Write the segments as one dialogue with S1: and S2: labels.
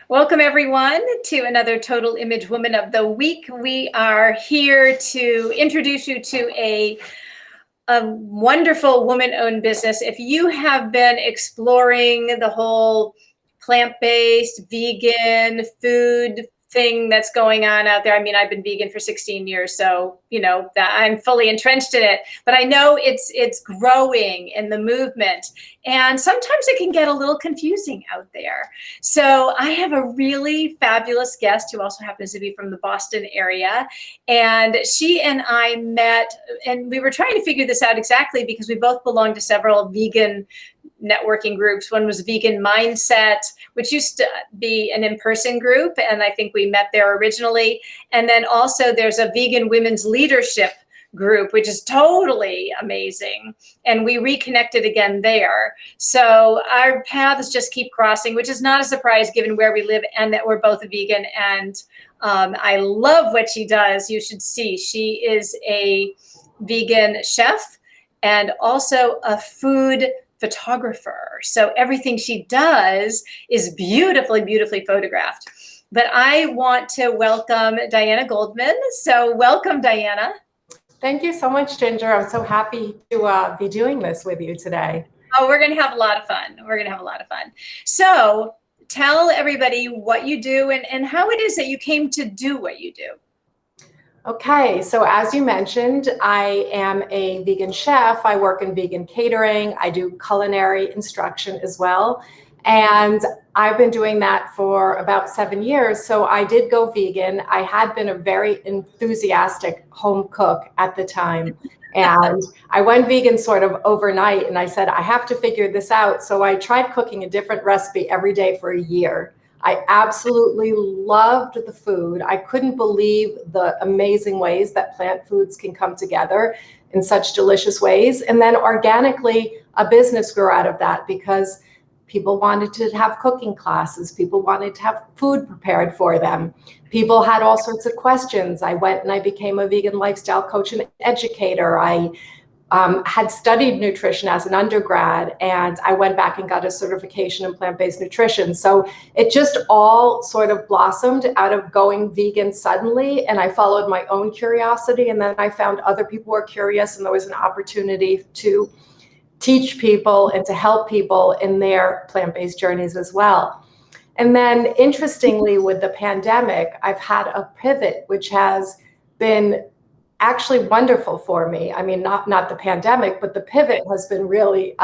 S1: Welcome, everyone, to another Total Image Woman of the Week. We are here to introduce you to a wonderful woman-owned business. If you have been exploring the whole plant-based, vegan food thing that's going on out there. I mean, I've been vegan for 16 years, so that I'm fully entrenched in it. But I know it's growing in the movement, and sometimes it can get a little confusing out there. So I have a really fabulous guest who also happens to be from the Boston area, and she and I met, and we were trying to figure this out exactly because we both belong to several vegan networking groups. One was Vegan Mindset, which used to be an in-person group, and I think we met there originally. And then also there's a Vegan Women's Leadership group, which is totally amazing. And we reconnected again there. So our paths just keep crossing, which is not a surprise given where we live and that we're both vegan. And I love what she does. You should see. She is a vegan chef and also a food photographer. So everything she does is beautifully, beautifully photographed. But I want to welcome Diana Goldman. So welcome, Diana.
S2: Thank you so much, Ginger. I'm so happy to be doing this with you today.
S1: Oh, we're going to have a lot of fun. We're going to have a lot of fun. So tell everybody what you do and how it is that you came to do what you do.
S2: Okay, so as you mentioned, I am a vegan chef. I work in vegan catering. I do culinary instruction as well. And I've been doing that for about 7 years. So I did go vegan. I had been a very enthusiastic home cook at the time. And I went vegan sort of overnight. And I said, I have to figure this out. So I tried cooking a different recipe every day for a year. I absolutely loved the food. I couldn't believe the amazing ways that plant foods can come together in such delicious ways. And then organically, a business grew out of that because people wanted to have cooking classes. People wanted to have food prepared for them. People had all sorts of questions. I went and I became a vegan lifestyle coach and educator. I had studied nutrition as an undergrad, and I went back and got a certification in plant-based nutrition. So it just all sort of blossomed out of going vegan suddenly, and I followed my own curiosity, and then I found other people were curious, and there was an opportunity to teach people and to help people in their plant-based journeys as well. And then interestingly, with the pandemic, I've had a pivot, which has been actually wonderful for me. I mean, not the pandemic, but the pivot has been really,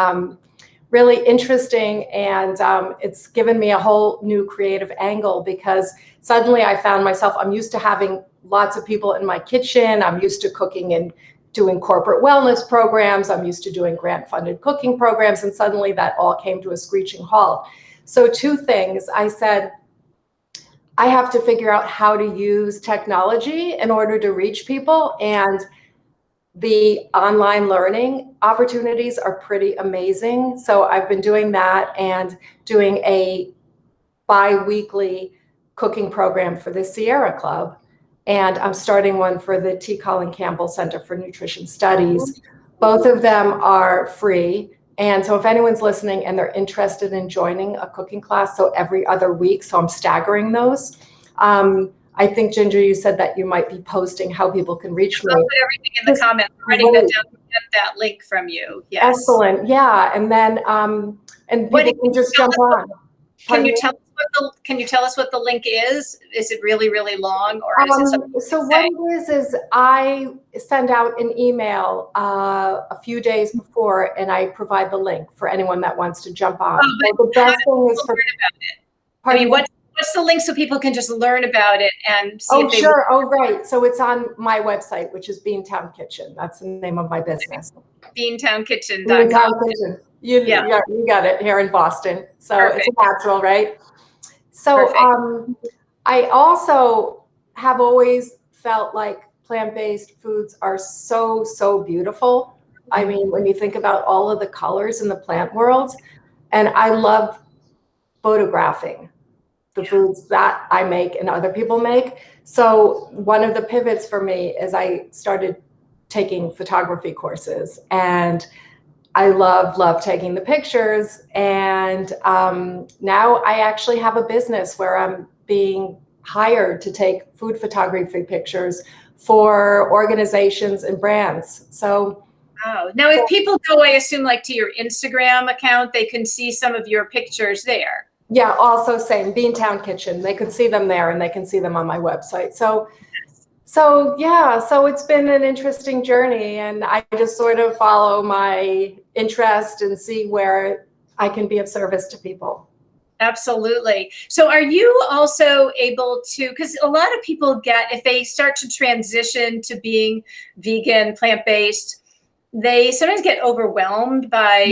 S2: really interesting. And it's given me a whole new creative angle because suddenly I found myself, I'm used to having lots of people in my kitchen. I'm used to cooking and doing corporate wellness programs. I'm used to doing grant-funded cooking programs. And suddenly that all came to a screeching halt. So two things. I said, I have to figure out how to use technology in order to reach people. And the online learning opportunities are pretty amazing. So I've been doing that and doing a bi-weekly cooking program for the Sierra Club. And I'm starting one for the T. Colin Campbell Center for Nutrition Studies. Both of them are free. And so if anyone's listening and they're interested in joining a cooking class, so every other week, so I'm staggering those. I think, Ginger, you said that you might be posting how people can reach me.
S1: I'll put everything in the comments. I'm writing that down to get that link from you. Yes.
S2: Excellent. Yeah. And then, and people can just jump on.
S1: Can you tell us what the link is? Is it really, really long, or is it something?
S2: So what it is I send out an email a few days before, and I provide the link for anyone that wants to jump on.
S1: Oh,
S2: so the best thing is for.
S1: I mean, what's the link so people can just learn about it and see if they?
S2: Sure. Oh, right. So it's on my website, which is Beantown Kitchen. That's the name of my business.
S1: BeantownKitchen.com.
S2: Beantown Kitchen. You got it here in Boston. So Perfect. It's natural, right? So I also have always felt like plant-based foods are so, so beautiful. I mean, when you think about all of the colors in the plant world, and I love photographing the foods that I make and other people make. So one of the pivots for me is I started taking photography courses, and I love taking the pictures. And now I actually have a business where I'm being hired to take food photography pictures for organizations and brands. So,
S1: wow. Now, if people go, I assume, like to your Instagram account, they can see some of your pictures there.
S2: yeah, also same, Beantown Kitchen. They could see them there and they can see them on my website. So yeah, so it's been an interesting journey, and I just sort of follow my interest and see where I can be of service to people.
S1: Absolutely. So are you also able to, because a lot of people get, if they start to transition to being vegan, plant-based, they sometimes get overwhelmed by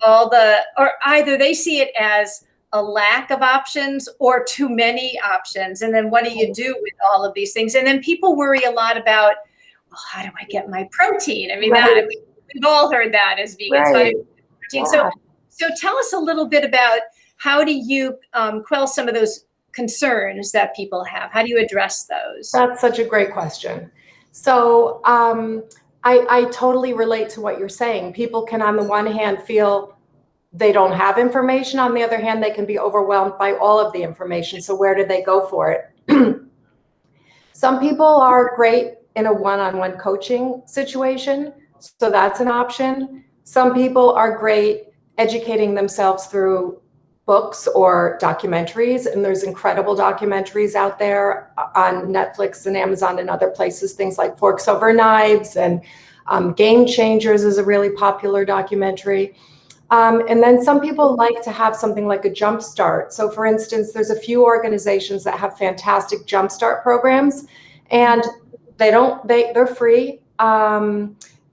S1: all the, or either they see it as a lack of options or too many options. And then what do you do with all of these things? And then people worry a lot about, well, how do I get my protein? I mean, that we've all heard that as vegans. How do you get protein? So tell us a little bit about how do you quell some of those concerns that people have? How do you address those?
S2: That's such a great question. So I totally relate to what you're saying. People can, on the one hand, feel they don't have information. On the other hand, they can be overwhelmed by all of the information. So where do they go for it? Some people are great in a one-on-one coaching situation, so that's an option. Some people are great educating themselves through books or documentaries, and there's incredible documentaries out there on Netflix and Amazon and other places, things like Forks Over Knives, and Game Changers is a really popular documentary. And then some people like to have something like a jumpstart. So for instance, there's a few organizations that have fantastic jumpstart programs, and they're free.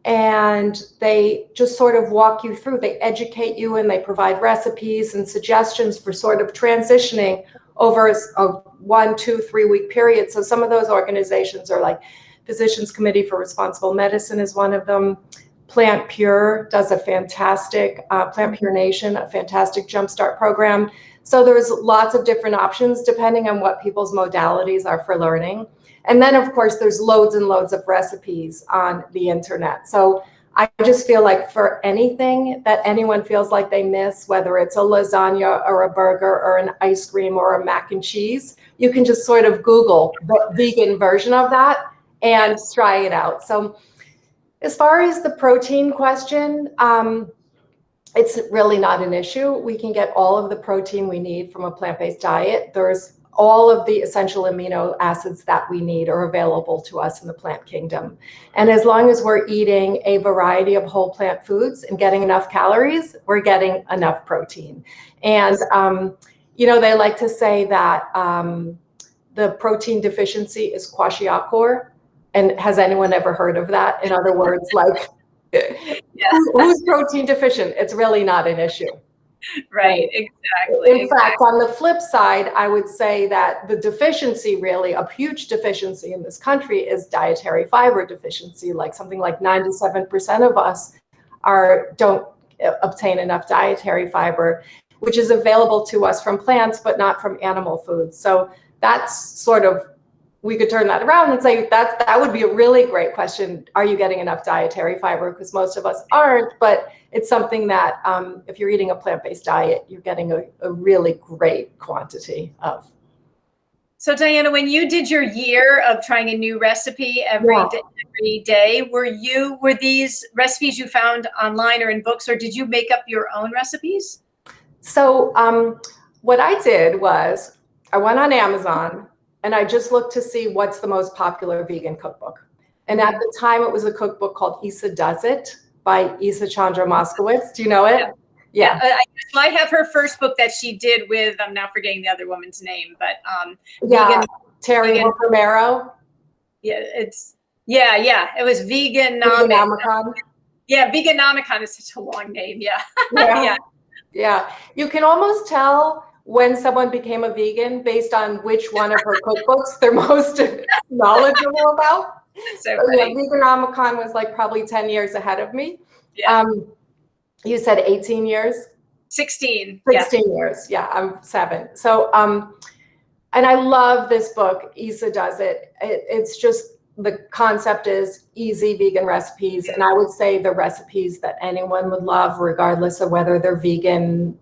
S2: And they just sort of walk you through, they educate you, and they provide recipes and suggestions for sort of transitioning over a 1, 2, 3 week period. So some of those organizations are like Physicians Committee for Responsible Medicine is one of them. Plant Pure does a fantastic, Plant Pure Nation, a fantastic jumpstart program. So there's lots of different options depending on what people's modalities are for learning. And then of course, there's loads and loads of recipes on the internet. So I just feel like for anything that anyone feels like they miss, whether it's a lasagna or a burger or an ice cream or a mac and cheese, you can just sort of Google the vegan version of that and try it out. So as far as the protein question, it's really not an issue. We can get all of the protein we need from a plant-based diet. There's all of the essential amino acids that we need are available to us in the plant kingdom. And as long as we're eating a variety of whole plant foods and getting enough calories, we're getting enough protein. And, they like to say that the protein deficiency is kwashiorkor. And has anyone ever heard of that? In other words, like, who's protein deficient? It's really not an issue.
S1: Right, exactly.
S2: In fact, on the flip side, I would say that the deficiency, really, a huge deficiency in this country is dietary fiber deficiency. Like something like 97% of us don't obtain enough dietary fiber, which is available to us from plants, but not from animal foods. So that's sort of, we could turn that around and say that would be a really great question. Are you getting enough dietary fiber? Because most of us aren't, but it's something that if you're eating a plant-based diet, you're getting a really great quantity of.
S1: So Diana, when you did your year of trying a new recipe every day, were these recipes you found online or in books, or did you make up your own recipes?
S2: So what I did was I went on Amazon and I just looked to see what's the most popular vegan cookbook. And at the time, it was a cookbook called Isa Does It by Isa Chandra Moskowitz. Do you know it?
S1: Yeah. I have her first book that she did with, I'm now forgetting the other woman's name, but
S2: Terry Romero.
S1: Yeah, it was
S2: Veganomicon.
S1: Yeah, Veganomicon is such a long name.
S2: Yeah. You can almost tell when someone became a vegan based on which one of her cookbooks they're most knowledgeable about.
S1: So
S2: Veganomicon was like probably 10 years ahead of me. Yeah. You said 18 years?
S1: 16.
S2: 16 years. Yeah, I'm 7. So, and I love this book, Isa Does It. It's just the concept is easy vegan recipes. And I would say the recipes that anyone would love, regardless of whether they're vegan,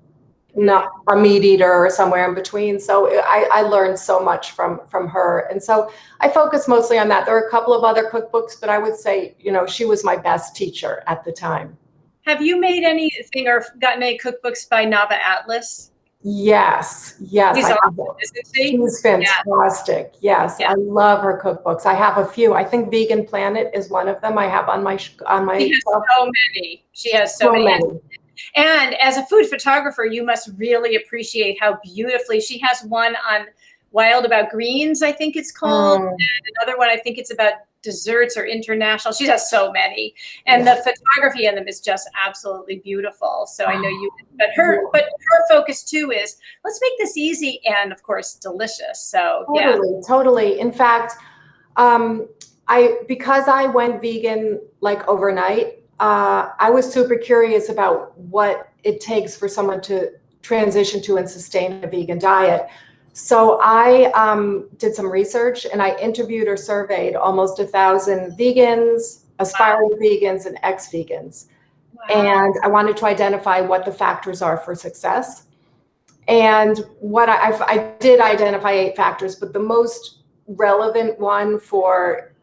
S2: not a meat eater, or somewhere in between. So I learned so much from her. And so I focus mostly on that. There are a couple of other cookbooks, but I would say, she was my best teacher at the time.
S1: Have you made anything or gotten any cookbooks by Nava Atlas?
S2: Yes.
S1: He's awesome, isn't she?
S2: She's fantastic. Yes. I love her cookbooks. I have a few. I think Vegan Planet is one of them I have on my. She has
S1: so many. She has so many. And as a food photographer, you must really appreciate how beautifully she has one on Wild About Greens, I think it's called, and another one I think it's about desserts or international. She has so many, and the photography in them is just absolutely beautiful. So I know you, but her focus too is let's make this easy and of course delicious. So
S2: totally. In fact, because I went vegan like overnight, I was super curious about what it takes for someone to transition to and sustain a vegan diet. So I did some research and I interviewed or surveyed almost 1,000 vegans, aspiring vegans, and ex-vegans. And I wanted to identify what the factors are for success. And what I did identify 8 factors, but the most relevant one for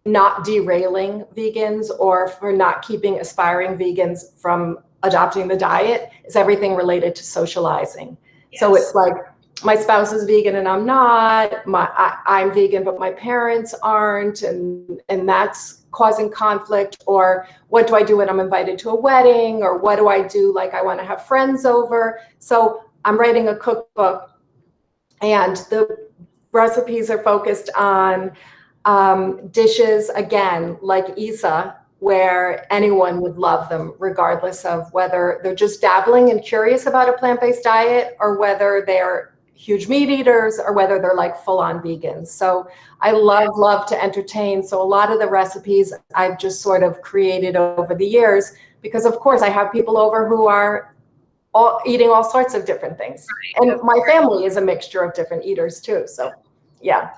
S2: not derailing vegans or for not keeping aspiring vegans from adopting the diet is everything related to socializing. So it's like, my spouse is vegan and I'm not, I'm vegan, but my parents aren't. And that's causing conflict. Or what do I do when I'm invited to a wedding? Or what do I do? Like I want to have friends over. So I'm writing a cookbook and the recipes are focused on dishes, again, like Isa, where anyone would love them, regardless of whether they're just dabbling and curious about a plant-based diet or whether they're huge meat eaters or whether they're like full-on vegans. So I love to entertain. So a lot of the recipes I've just sort of created over the years, because of course I have people over who are eating all sorts of different things. And my family is a mixture of different eaters too. So yeah.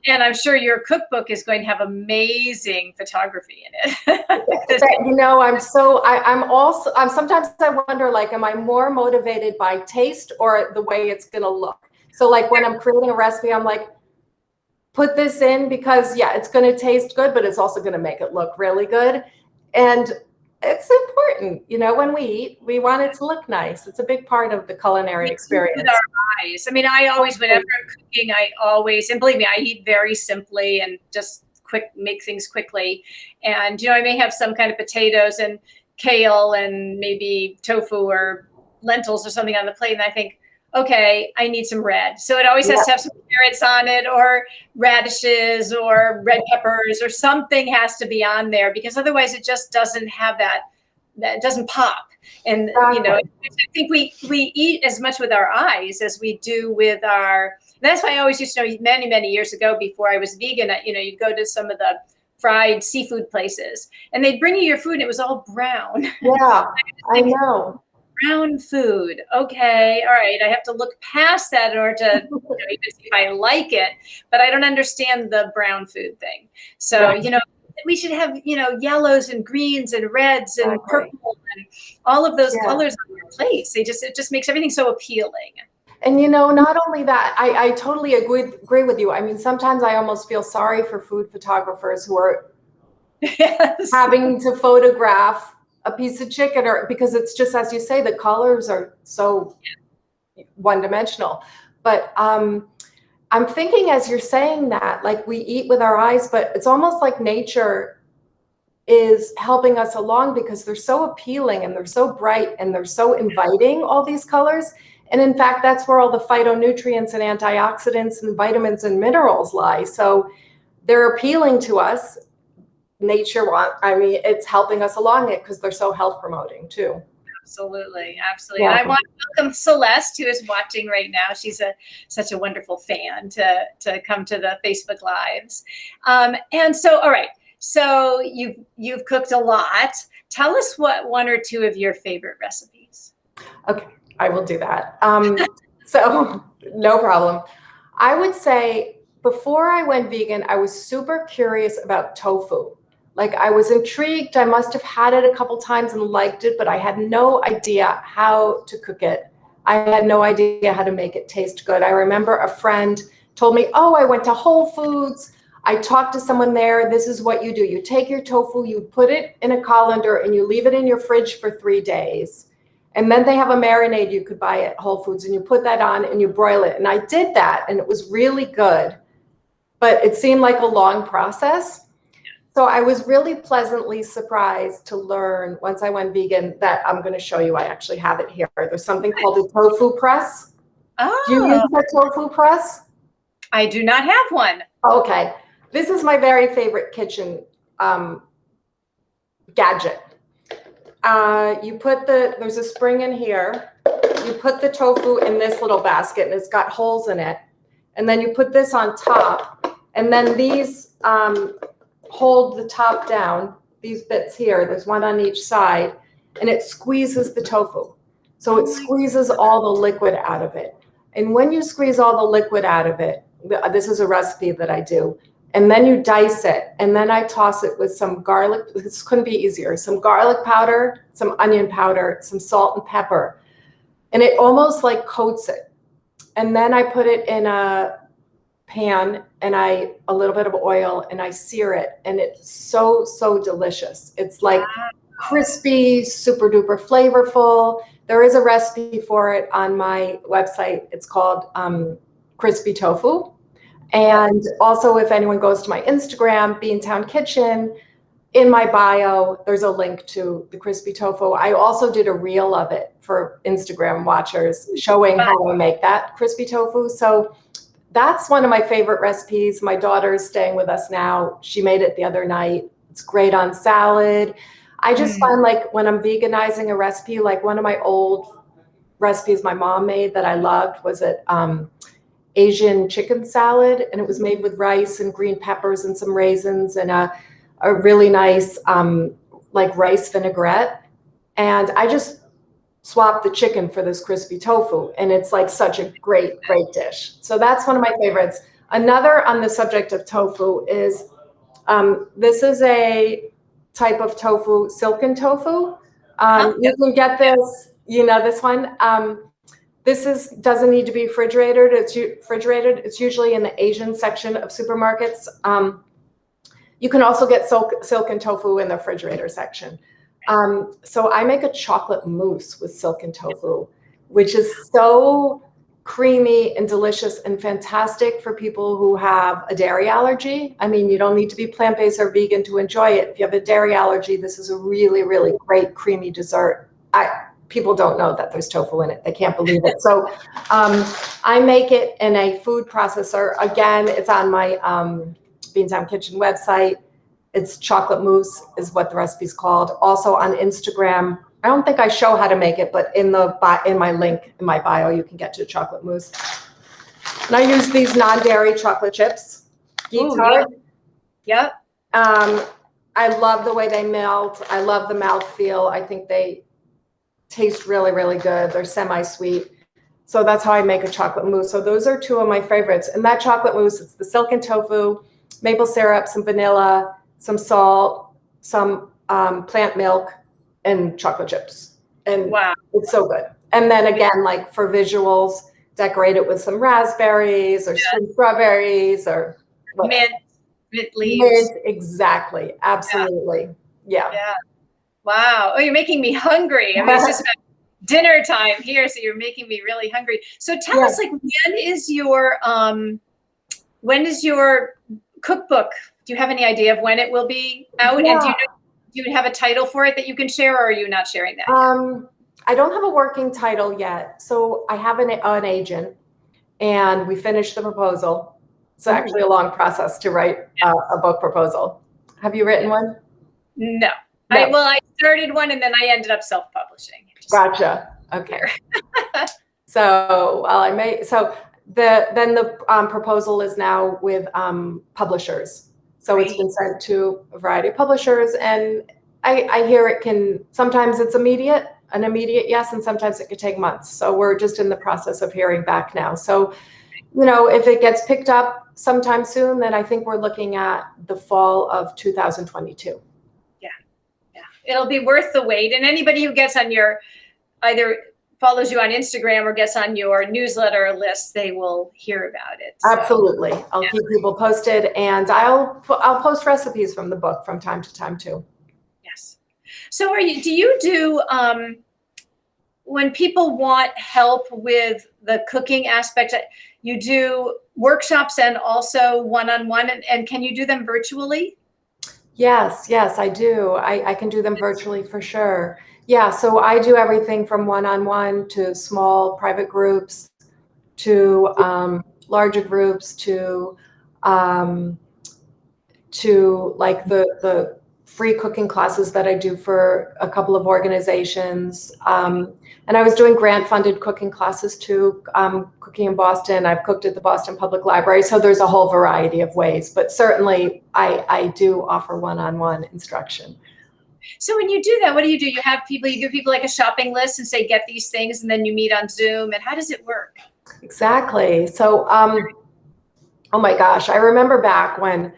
S1: And I'm sure your cookbook is going to have amazing photography in it.
S2: I'm sometimes I wonder, like, am I more motivated by taste or the way it's going to look? So like when I'm creating a recipe, I'm like, put this in because it's going to taste good, but it's also going to make it look really good. And it's important, when we eat, we want it to look nice. It's a big part of the culinary experience.
S1: With our eyes. I mean, I always, whenever I'm cooking, and believe me, I eat very simply and just make things quickly. And, I may have some kind of potatoes and kale and maybe tofu or lentils or something on the plate. And I think, okay, I need some red. So it always has to have some carrots on it or radishes or red peppers or something has to be on there because otherwise it just doesn't have that doesn't pop. And, I think we eat as much with our eyes as we do with that's why I always used to know many, many years ago before I was vegan, you'd go to some of the fried seafood places and they'd bring you your food and it was all brown.
S2: Yeah, I know.
S1: Brown food. Okay. All right. I have to look past that in order to even see if I like it, but I don't understand the brown food thing. So, we should have, yellows and greens and reds and purple and all of those colors on your plates. It just makes everything so appealing.
S2: And, not only that, I totally agree with you. I mean, sometimes I almost feel sorry for food photographers who are having to photograph a piece of chicken because it's just, as you say, the colors are so one-dimensional. But I'm thinking as you're saying that, like we eat with our eyes, but it's almost like nature is helping us along because they're so appealing and they're so bright and they're so inviting, all these colors. And in fact, that's where all the phytonutrients and antioxidants and vitamins and minerals lie. So they're appealing to us. It's helping us along it because they're so health promoting too.
S1: Absolutely. And I want to welcome Celeste, who is watching right now. She's such a wonderful fan to come to the Facebook Lives. And so, all right. So you've cooked a lot. Tell us what one or two of your favorite recipes.
S2: Okay, I will do that. So no problem. I would say before I went vegan, I was super curious about tofu. Like I was intrigued. I must have had it a couple times and liked it, but I had no idea how to cook it. I had no idea how to make it taste good. I remember a friend told me, oh, I went to Whole Foods. I talked to someone there. This is what you do. You take your tofu, you put it in a colander and you leave it in your fridge for 3 days. And then they have a marinade you could buy at Whole Foods and you put that on and you broil it. And I did that and it was really good, but it seemed like a long process. So I was really pleasantly surprised to learn once I went vegan that I'm going to show you. I actually have it here. There's something called a tofu press.
S1: Oh,
S2: Do you use a tofu press?
S1: I do not have one.
S2: Okay. This is my very favorite kitchen gadget. You put there's a spring in here. You put the tofu in this little basket and it's got holes in it. And then you put this on top. And then these hold the top down, these bits here. There's one on each side. And it squeezes the tofu. So it squeezes all the liquid out of it. And when you squeeze all the liquid out of it, this is a recipe that I do. And then you dice it. And then I toss it with some garlic. This couldn't be easier. Some garlic powder, some onion powder, some salt and pepper. And it almost like coats it. And then I put it in a pan and a little bit of oil and I sear it. And it's so, so delicious. It's like crispy, super duper flavorful. There is a recipe for it on my website. It's called crispy tofu. And also, if anyone goes to my Instagram, Beantown Kitchen, in my bio, there's a link to the crispy tofu. I also did a reel of it for Instagram watchers showing how I make that crispy tofu. So that's one of my favorite recipes. My daughter's staying with us now. She made it the other night. It's great on salad. I just find like when I'm veganizing a recipe, like one of my old recipes my mom made that I loved was it Asian chicken salad, and it was made with rice and green peppers and some raisins and a really nice like rice vinaigrette. And I just swapped the chicken for this crispy tofu, and it's like such a great dish. So that's one of my favorites. Another on the subject of tofu is this is a type of tofu, silken tofu. You can get this, you know, this one. This doesn't need to be refrigerated. It's usually in the Asian section of supermarkets. You can also get silken tofu in the refrigerator section. So I make a chocolate mousse with silken tofu, which is so creamy and delicious and fantastic for people who have a dairy allergy. I mean, you don't need to be plant-based or vegan to enjoy it. If you have a dairy allergy, this is a really, really great creamy dessert. People don't know that there's tofu in it. They can't believe it. So I make it in a food processor. Again, it's on my Beantown Kitchen website. It's chocolate mousse is what the recipe's called. Also on Instagram. I don't think I show how to make it, but in my link in my bio, you can get to chocolate mousse. And I use these non-dairy chocolate chips.
S1: Yep.
S2: I love the way they melt. I love the mouthfeel. I think they taste really, really good. They're semi-sweet. So that's how I make a chocolate mousse. So those are two of my favorites. And that chocolate mousse, it's the silken tofu, maple syrup, some vanilla, some salt, some plant milk, and chocolate chips. And it's so good. And then again, like for visuals, decorate it with some raspberries or strawberries or
S1: mint leaves.
S2: Mint, exactly. Absolutely. Yeah.
S1: Wow. Oh, you're making me hungry. I mean, it's just about dinner time here, so you're making me really hungry. So tell us, like, when is your cookbook? Do you have any idea of when it will be out? And do you have a title for it that you can share, or are you not sharing that yet?
S2: I don't have a working title yet. So I have an agent, and we finished the proposal. It's actually a long process to write a book proposal. Have you written one?
S1: No. I started one and then I ended up self-publishing.
S2: Gotcha. Okay. So the proposal is now with publishers. So it's been sent to a variety of publishers, and I hear sometimes it's an immediate yes, and sometimes it could take months. So we're just in the process of hearing back now. So if it gets picked up sometime soon, then I think we're looking at the fall of 2022.
S1: Yeah. It'll be worth the wait. And anybody who gets on your, either follows you on Instagram or gets on your newsletter list, they will hear about it. So.
S2: Absolutely. I'll keep people posted, and I'll post recipes from the book from time to time too.
S1: Yes. So do you do, when people want help with the cooking aspect, you do workshops and also one-on-one, and can you do them virtually?
S2: Yes, I do. I can do them virtually for sure. Yeah, so I do everything from one-on-one to small private groups to larger groups to like the free cooking classes that I do for a couple of organizations. And I was doing grant-funded cooking classes too, cooking in Boston. I've cooked at the Boston Public Library. So there's a whole variety of ways, but certainly I do offer one-on-one instruction.
S1: So when you do that, what do? You have people, you give people like a shopping list and say, get these things, and then you meet on Zoom, and how does it work?
S2: Exactly. So, oh my gosh, I remember back when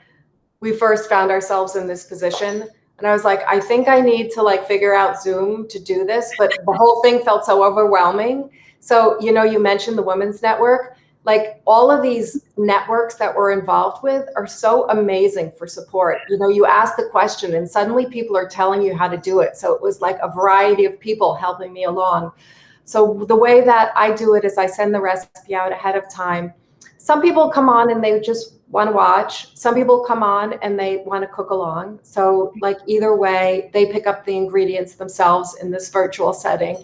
S2: we first found ourselves in this position, and I was like, I think I need to like figure out Zoom to do this, but the whole thing felt so overwhelming. So, you mentioned the Women's Network, like all of these networks that we're involved with are so amazing for support. You ask the question and suddenly people are telling you how to do it. So it was like a variety of people helping me along. So the way that I do it is I send the recipe out ahead of time. Some people come on and they just want to watch. Some people come on and they want to cook along. So like either way, they pick up the ingredients themselves in this virtual setting.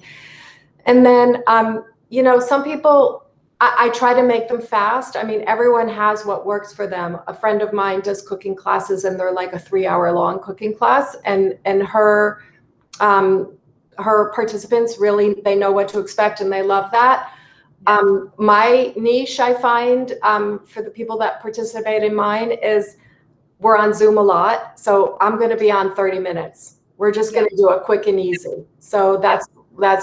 S2: And then, some people, I try to make them fast. I mean, everyone has what works for them. A friend of mine does cooking classes, and they're like a 3-hour long cooking class, and her participants really, they know what to expect and they love that. My niche, I find, for the people that participate in mine, is we're on Zoom a lot. So I'm going to be on 30 minutes. We're just going to do it quick and easy. So that's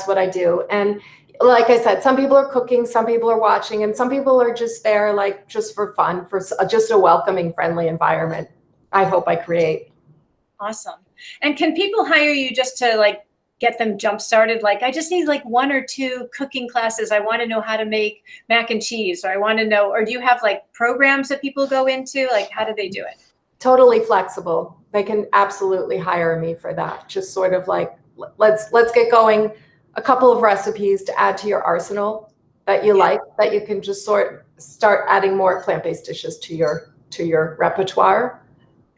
S2: what I do. And like I said, some people are cooking, some people are watching, and some people are just there like just for fun, for just a welcoming, friendly environment. I hope I create.
S1: Awesome. And can people hire you just to like get them jump started? Like, I just need like 1 or 2 cooking classes. I want to know how to make mac and cheese, or I want to know, or do you have like programs that people go into? Like, how do they do it?
S2: Totally flexible. They can absolutely hire me for that. Just sort of like, let's get going. A couple of recipes to add to your arsenal that you like, that you can just start adding more plant-based dishes to your repertoire.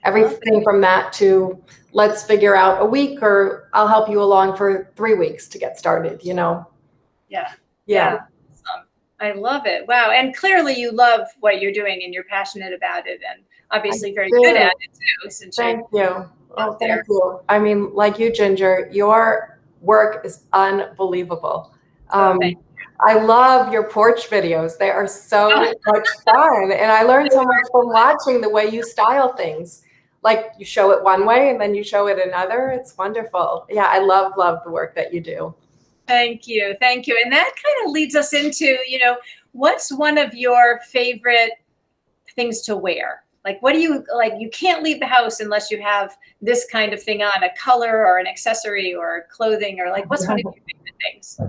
S2: Everything from that to let's figure out a week, or I'll help you along for 3 weeks to get started, Yeah.
S1: I love it. Wow. And clearly you love what you're doing and you're passionate about it, and obviously very good at it too.
S2: Thank you. Oh, thank you. I mean, like you, Ginger, your work is unbelievable. I love your porch videos. They are so much fun. And I learned so much from watching the way you style things. Like you show it one way and then you show it another. It's wonderful. Yeah, I love the work that you do.
S1: Thank you. And that kind of leads us into, what's one of your favorite things to wear? Like, what do you like? You can't leave the house unless you have this kind of thing on, a color or an accessory or clothing, or like, what's one of your favorite things?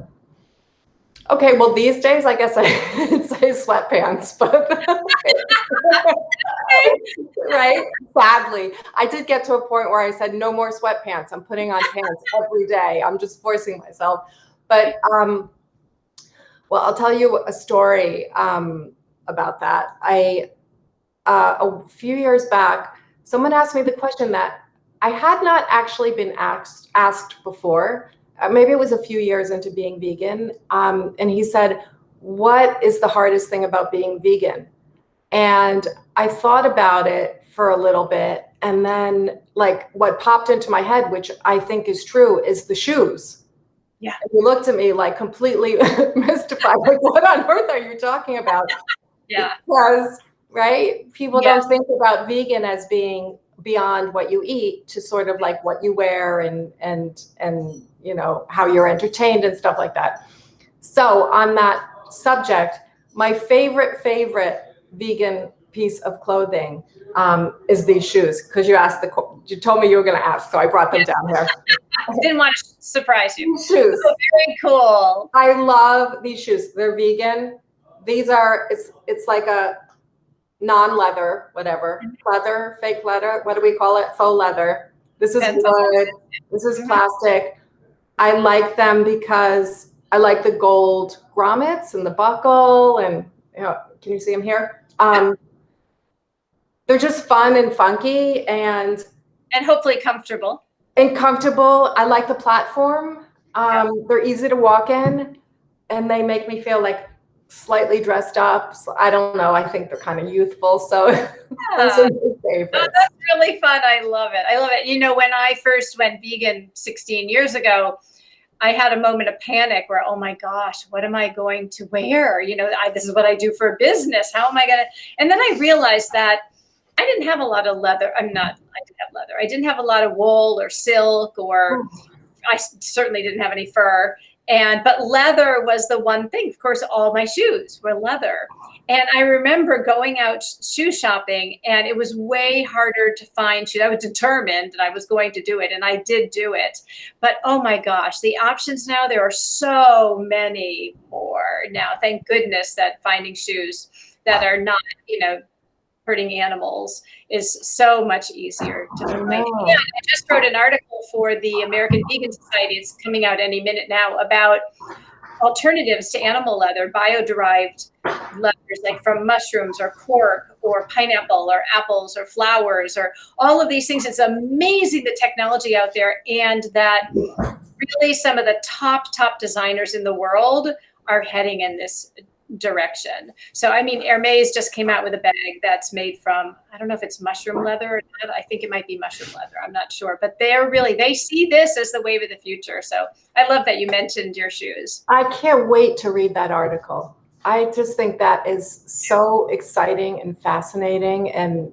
S2: Okay, well, these days, I guess I'd say sweatpants, but right? Sadly, I did get to a point where I said, no more sweatpants. I'm putting on pants every day. I'm just forcing myself. But, well, I'll tell you a story about that. A few years back, someone asked me the question that I had not actually been asked before. Maybe it was a few years into being vegan. And he said, what is the hardest thing about being vegan? And I thought about it for a little bit. And then like what popped into my head, which I think is true, is the shoes.
S1: Yeah.
S2: And he looked at me like completely mystified. Like, what on earth are you talking about?
S1: Yeah.
S2: Because, right, people don't think about vegan as being beyond what you eat to sort of like what you wear and how you're entertained and stuff like that. So on that subject, my favorite vegan piece of clothing is these shoes, because you told me you were going to ask, so I brought them down here.
S1: I didn't want to surprise you.
S2: Shoes.
S1: Oh, very cool.
S2: I love these shoes. They're vegan. These are, it's like a non-leather, whatever, leather, fake leather. What do we call it? Faux leather. This is wood. This is plastic. I like them because I like the gold grommets and the buckle, and can you see them here? They're just fun and funky and
S1: hopefully comfortable.
S2: And comfortable. I like the platform. They're easy to walk in, and they make me feel like slightly dressed up. So I don't know. I think they're kind of youthful. So those are my favorites.
S1: Oh, that's really fun. I love it. I love it. You know, when I first went vegan 16 years ago, I had a moment of panic where, oh my gosh, what am I going to wear? You know, this is what I do for a business. How am I going to? And then I realized that I didn't have a lot of leather. I didn't have leather. I didn't have a lot of wool or silk, or I certainly didn't have any fur. But leather was the one thing. Of course, all my shoes were leather. And I remember going out shoe shopping, and it was way harder to find shoes. I was determined that I was going to do it, and I did do it. But oh my gosh, the options now, there are so many more now. Thank goodness that finding shoes that are not, hurting animals is so much easier to find. Yeah, I just wrote an article for the American Vegan Society. It's coming out any minute now, about alternatives to animal leather, bio-derived leathers, like from mushrooms or cork or pineapple or apples or flowers or all of these things. It's amazing, the technology out there, and that really some of the top designers in the world are heading in this direction. So, I mean, Hermes just came out with a bag that's made from, I don't know if it's mushroom leather or not. I think it might be mushroom leather. I'm not sure, but they see this as the wave of the future. So I love that you mentioned your shoes.
S2: I can't wait to read that article. I just think that is so exciting and fascinating and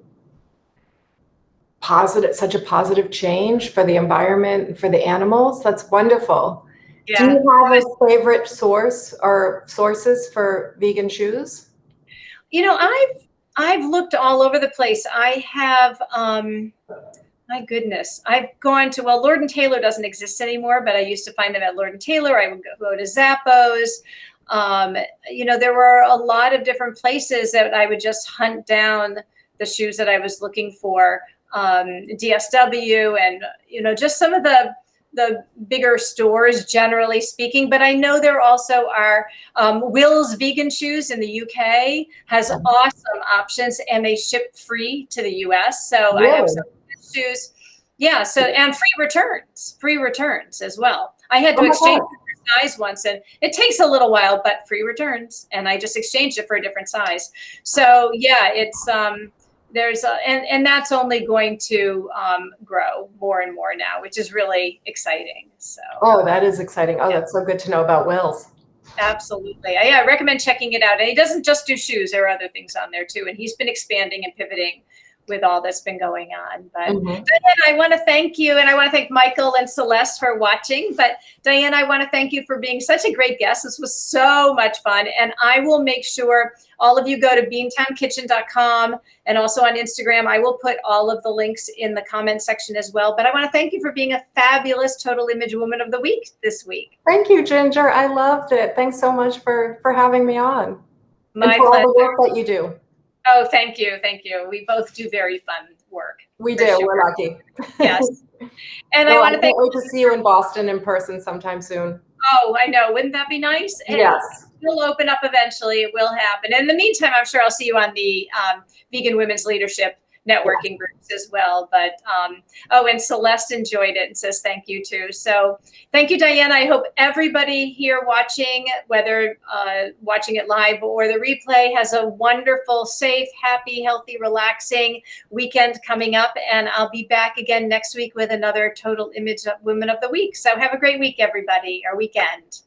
S2: positive, such a positive change for the environment and for the animals. That's wonderful. Yeah. Do you have a favorite source or sources for vegan shoes?
S1: You know, I've looked all over the place. I have, my goodness, I've gone to, Lord & Taylor doesn't exist anymore, but I used to find them at Lord & Taylor. I would go to Zappos. There were a lot of different places that I would just hunt down the shoes that I was looking for, DSW, and, just some of the bigger stores, generally speaking. But I know there also are Will's Vegan Shoes in the UK has awesome options, and they ship free to the US. So I have some shoes. Yeah. So, and free returns as well. I had to exchange for size once, and it takes a little while, but free returns. And I just exchanged it for a different size. So yeah, it's, and that's only going to grow more and more now, which is really exciting. So.
S2: Oh, that is exciting. Oh, that's so good to know about Will's.
S1: Absolutely. I recommend checking it out. And he doesn't just do shoes. There are other things on there too. And he's been expanding and pivoting with all that's been going on. But Diana, I want to thank you, and I want to thank Michael and Celeste for watching. But Diana, I want to thank you for being such a great guest. This was so much fun. And I will make sure all of you go to beantimekitchen.com, and also on Instagram. I will put all of the links in the comment section as well. But I want to thank you for being a fabulous Total Image Woman of the Week this week.
S2: Thank you, Ginger. I loved it. Thanks so much for having me on.
S1: My pleasure.
S2: All the work that you do.
S1: Oh, thank you. Thank you. We both do very fun work.
S2: We do. Sure. We're lucky.
S1: Yes. And I want to
S2: can't wait to see you in Boston in person sometime soon.
S1: Oh, I know. Wouldn't that be nice? And
S2: yes.
S1: It'll open up eventually. It will happen. And in the meantime, I'm sure I'll see you on the Vegan Women's Leadership networking groups as well. But, and Celeste enjoyed it and says thank you too. So thank you, Diana. I hope everybody here watching, whether watching it live or the replay, has a wonderful, safe, happy, healthy, relaxing weekend coming up. And I'll be back again next week with another Total Image Women of the Week. So have a great week, everybody, or weekend.